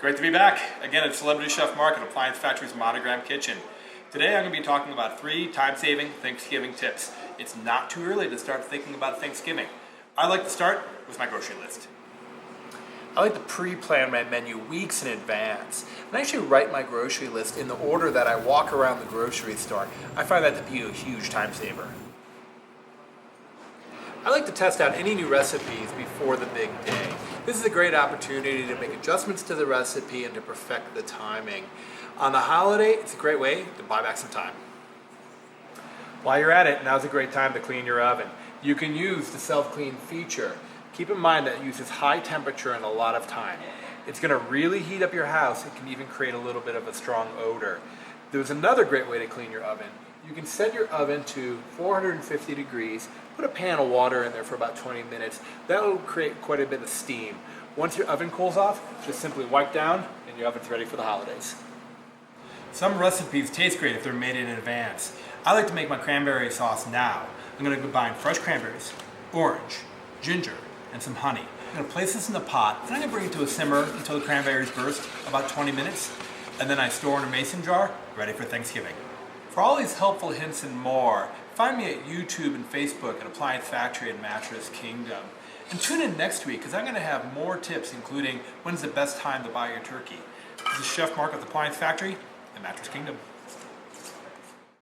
Great to be back. Again at Celebrity Chef Mark at Appliance Factory's Monogram Kitchen. Today I'm going to be talking about 3 time-saving Thanksgiving tips. It's not too early to start thinking about Thanksgiving. I like to start with my grocery list. I like to pre-plan my menu weeks in advance. And I actually write my grocery list in the order that I walk around the grocery store. I find that to be a huge time saver. I like to test out any new recipes before the big day. This is a great opportunity to make adjustments to the recipe and to perfect the timing. On the holiday, it's a great way to buy back some time. While you're at it, now's a great time to clean your oven. You can use the self-clean feature. Keep in mind that it uses high temperature and a lot of time. It's going to really heat up your house. It can even create a little bit of a strong odor. There's another great way to clean your oven. You can set your oven to 450 degrees, put a pan of water in there for about 20 minutes. That will create quite a bit of steam. Once your oven cools off, just simply wipe down and your oven's ready for the holidays. Some recipes taste great if they're made in advance. I like to make my cranberry sauce now. I'm going to combine fresh cranberries, orange, ginger, and some honey. I'm going to place this in the pot, and I'm going to bring it to a simmer until the cranberries burst, about 20 minutes, and then I store in a mason jar, ready for Thanksgiving. For all these helpful hints and more, find me at YouTube and Facebook at Appliance Factory and Mattress Kingdom. And tune in next week because I'm going to have more tips, including when's the best time to buy your turkey. This is Chef Mark at the Appliance Factory and Mattress Kingdom.